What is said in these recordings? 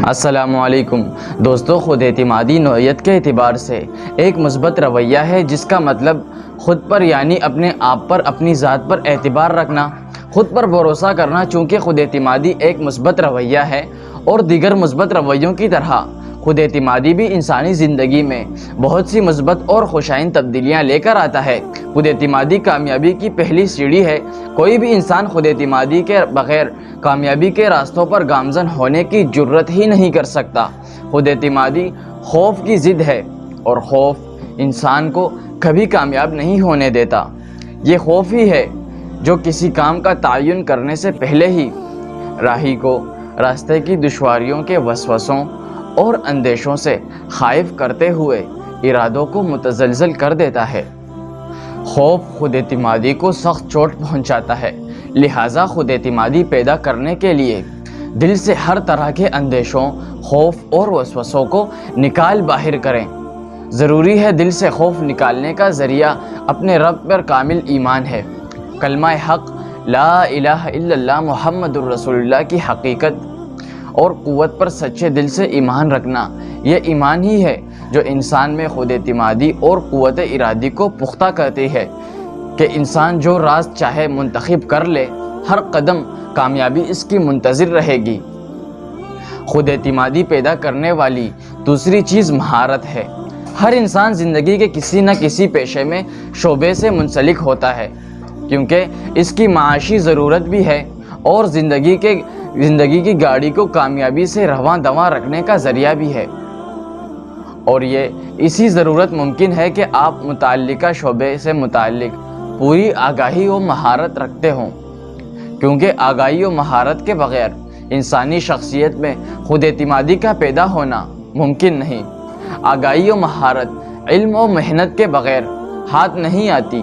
السلام علیکم دوستو، خود اعتمادی نوعیت کے اعتبار سے ایک مثبت رویہ ہے جس کا مطلب خود پر یعنی اپنے آپ پر، اپنی ذات پر اعتبار رکھنا، خود پر بھروسہ کرنا۔ چونکہ خود اعتمادی ایک مثبت رویہ ہے اور دیگر مثبت رویوں کی طرح خود اعتمادی بھی انسانی زندگی میں بہت سی مثبت اور خوشائند تبدیلیاں لے کر آتا ہے۔ خود اعتمادی کامیابی کی پہلی سیڑھی ہے۔ کوئی بھی انسان خود اعتمادی کے بغیر کامیابی کے راستوں پر گامزن ہونے کی جرت ہی نہیں کر سکتا۔ خود اعتمادی خوف کی ضد ہے اور خوف انسان کو کبھی کامیاب نہیں ہونے دیتا۔ یہ خوف ہی ہے جو کسی کام کا تعین کرنے سے پہلے ہی راہی کو راستے کی دشواریوں کے وسوسوں اور اندیشوں سے خائف کرتے ہوئے ارادوں کو متزلزل کر دیتا ہے۔ خوف خود اعتمادی کو سخت چوٹ پہنچاتا ہے، لہٰذا خود اعتمادی پیدا کرنے کے لیے دل سے ہر طرح کے اندیشوں، خوف اور وسوسوں کو نکال باہر کریں۔ ضروری ہے دل سے خوف نکالنے کا ذریعہ اپنے رب پر کامل ایمان ہے۔ کلمہ حق لا الہ الا اللہ محمد الرسول اللہ کی حقیقت اور قوت پر سچے دل سے ایمان رکھنا، یہ ایمان ہی ہے جو انسان میں خود اعتمادی اور قوت ارادی کو پختہ کرتی ہے کہ انسان جو راست چاہے منتخب کر لے، ہر قدم کامیابی اس کی منتظر رہے گی۔ خود اعتمادی پیدا کرنے والی دوسری چیز مہارت ہے۔ ہر انسان زندگی کے کسی نہ کسی پیشے میں شعبے سے منسلک ہوتا ہے، کیونکہ اس کی معاشی ضرورت بھی ہے اور زندگی کی گاڑی کو کامیابی سے رواں دواں رکھنے کا ذریعہ بھی ہے۔ اور یہ اسی ضرورت ممکن ہے کہ آپ متعلقہ شعبے سے متعلق پوری آگاہی و مہارت رکھتے ہوں، کیونکہ آگاہی و مہارت کے بغیر انسانی شخصیت میں خود اعتمادی کا پیدا ہونا ممکن نہیں۔ آگاہی و مہارت علم و محنت کے بغیر ہاتھ نہیں آتی۔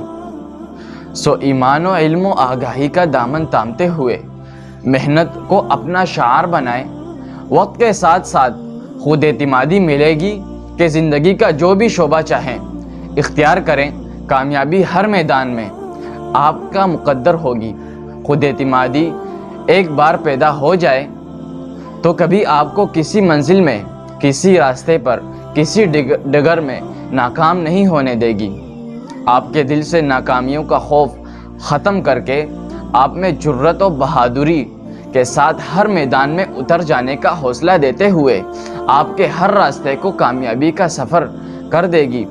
سو ایمان و علم و آگاہی کا دامن تامتے ہوئے محنت کو اپنا شعار بنائیں۔ وقت کے ساتھ ساتھ خود اعتمادی ملے گی کہ زندگی کا جو بھی شعبہ چاہیں اختیار کریں، کامیابی ہر میدان میں آپ کا مقدر ہوگی۔ خود اعتمادی ایک بار پیدا ہو جائے تو کبھی آپ کو کسی منزل میں، کسی راستے پر، کسی ڈگر میں ناکام نہیں ہونے دے گی۔ آپ کے دل سے ناکامیوں کا خوف ختم کر کے آپ میں جرت و بہادری کے ساتھ ہر میدان میں اتر جانے کا حوصلہ دیتے ہوئے آپ کے ہر راستے کو کامیابی کا سفر کر دے گی۔